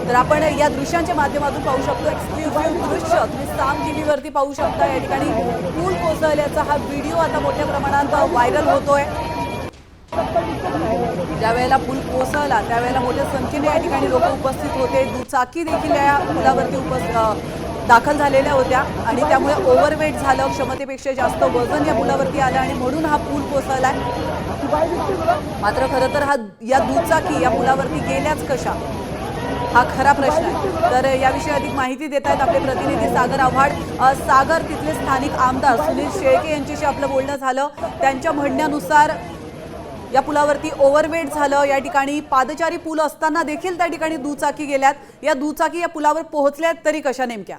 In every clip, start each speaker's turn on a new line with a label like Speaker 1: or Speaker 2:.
Speaker 1: तर आपण या दृश्यांच्या माध्यमातून पाहू शकतो, एक्सक्लुझिव्ह दृश्य तुम्ही साम टीव्हीवरती पाहू शकता। या ठिकाणी पूल कोसळल्याचा हा व्हिडिओ आता मोठ्या प्रमाणात व्हायरल होतोय। ज्यावेळेला पूल कोसळला त्यावेळेला मोठ्या संख्येने या ठिकाणी लोक उपस्थित होते। दुचाकी देखील या पुलावरती दाखल झालेल्या होत्या आणि त्यामुळे ओव्हरवेट झालं, क्षमतेपेक्षा जास्त वजन या पुलावरती आलं आणि म्हणून हा पूल कोसळलाय। मात्र खरं तर या दुचाकी या पुलावरती गेल्याच कशा, हा खरा प्रश्न आहे। तर याविषयी अधिक माहिती देत आहेत आपले प्रतिनिधी सागर आव्हाड। सागर, तिथले स्थानिक आमदार सुनील शेळके यांच्याशी आपलं बोलणं झालं। त्यांच्या म्हणण्यानुसार या पुलावरती ओव्हरवेट झालं, या ठिकाणी पादचारी पूल असताना देखील त्या ठिकाणी दुचाकी गेल्यात। या दुचाकी या पुलावर पोहोचल्यात तरी कशा नेमक्या?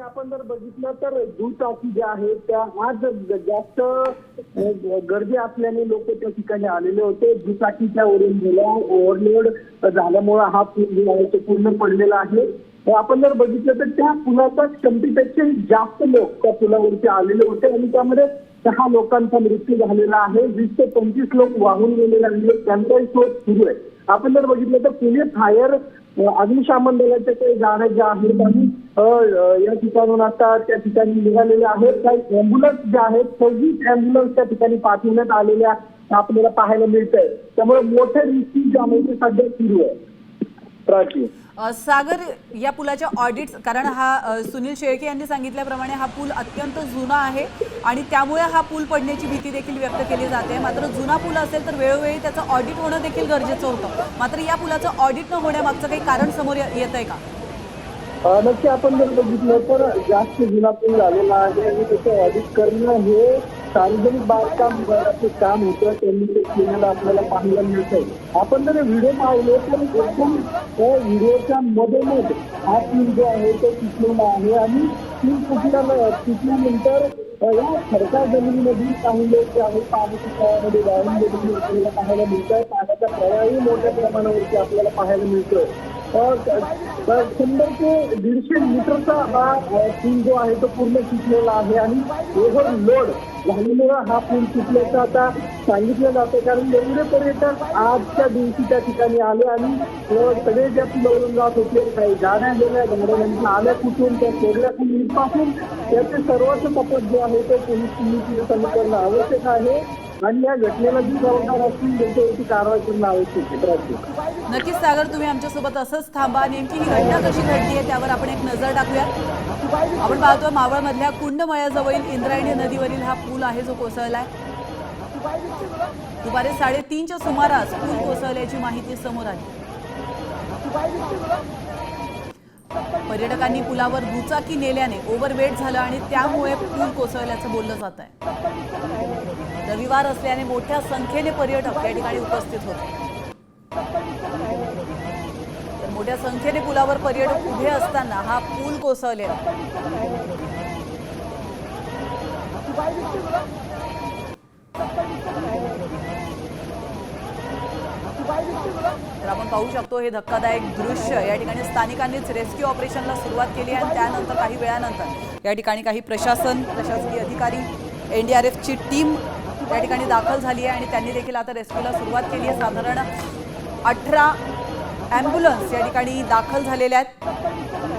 Speaker 2: आपण जर बघितलं तर दुचाकी ज्या आहेत त्या आज जास्त गर्दी असल्याने लोक त्या ठिकाणी आलेले होते। दुचाकीच्या वरून गेल्या ओव्हरलोड झाल्यामुळे हा पूल जो आहे तो पूर्ण पडलेला आहे। आपण जर बघितलं तर त्या पुलाच्या क्षमतेपेक्षा जास्त लोक त्या पुलावरती आलेले होते आणि त्यामध्ये 6 लोकांचा मृत्यू झालेला आहे। 20 ते 25 लोक वाहून गेलेले आहेत, त्यांचाही शोध सुरू आहे। आपण जर बघितलं तर पुणे फायर अग्निशमन दलाच्या काही गाड्या ज्या आहेत आणि या ठिकाणून आता त्या ठिकाणी निघालेल्या आहेत। काही अँब्युलन्स ज्या आहेत 26 अँब्युलन्स त्या ठिकाणी पाठवण्यात आलेल्या आपल्याला पाहायला मिळत आहे। त्यामुळे मोठे रिस्क जे आहे ते सध्या सुरू आहे। प्राची
Speaker 1: सागर, या पुलाच्या ऑडिट, कारण हा सुनील शेळके यांनी सांगितल्याप्रमाणे हा पूल अत्यंत जुना आहे आणि त्यामुळे हा पूल पडण्याची भीती देखील व्यक्त केली जाते। मात्र जुना पूल असेल तर वेळोवेळी त्याचं ऑडिट होणं देखील गरजेचं होतं। मात्र या पुलाचं ऑडिट न होण्यामागचं काही कारण समोर येत आहे का?
Speaker 2: नक्की आपण जर बघितलं तर जास्त जुना पूल झालेला आहे आणि त्याचं ऑडिट करणं हे सार्वजनिक बांधकाम विभागाचे काम होतं, त्यांनी ते केलेलं आपल्याला पाहायला मिळतंय। आपण जर व्हिडिओ पाहिले तर एकदम त्या व्हिडिओच्या मधोमध हा पूल जो आहे तो तुटलेला आहे आणि पूल तुटल्यानंतर या खडका जमिनीमधील काही लोक जे आहेत पाण्याच्या तळामध्ये वाहून गेलेले आपल्याला पाहायला मिळत आहे। पाण्याचा प्रवाहही मोठ्या प्रमाणावरती आपल्याला पाहायला मिळतोय। 100 ते 150 मीटरचा हा पूल जो आहे तो पूर्ण तुटलेला आहे आणि ओव्हरलोड झाल्यामुळे हा पूल तुटल्याचं आता सांगितलं जातं। कारण एवढे पर्यटक आजच्या दिवशी त्या ठिकाणी आले आणि सगळे ज्या पुलावरून जात होते, काही गाड्या गेल्या, गाड्या आल्या कुठून, त्या सोडल्या पासून त्याचे सर्वच तपास जो आहे तो पोलीस करणं आवश्यक आहे आणि या घटनेला जी जबाबदार असतील त्याच्यावरती कारवाई करणं आवश्यक आहे।
Speaker 1: नक्कीच सागर, तुम्ही आमच्यासोबत असंच थांबा। नेमकी ही घटना कशी घडली आहे त्यावर आपण एक नजर टाकूया। आपण पाहतोय मावळमधल्या कुंडमळ्याजवळील इंद्रायणी नदीवरील हा पूल आहे जो कोसळलाय। दुपारी 3:30च्या सुमारास पूल कोसळल्याची माहिती समोर आली। पर्यटकांनी पुलावर दुचाकी नेल्याने ओव्हरवेट झालं आणि त्यामुळे पूल कोसळल्याचं बोललं जात आहे। रविवार असल्याने मोठ्या संख्येने पर्यटक या ठिकाणी उपस्थित होते। तर मोठ्या संख्येने पुलावर पर्यटक उभे असताना हा पूल कोसळलेला। तर आपण पाहू शकतो हे धक्कादायक दृश्य। या ठिकाणी स्थानिकांनीच रेस्क्यू ऑपरेशनला सुरुवात केली आणि त्यानंतर काही वेळानंतर या ठिकाणी काही प्रशासकीय अधिकारी, NDRFची टीम या ठिकाणी दाखल झाली आहे आणि त्यांनी देखील आता रेस्क्यूला सुरुवात केली आहे। साधारण 18 ॲम्ब्युलन्स या ठिकाणी दाखल झालेल्या आहेत।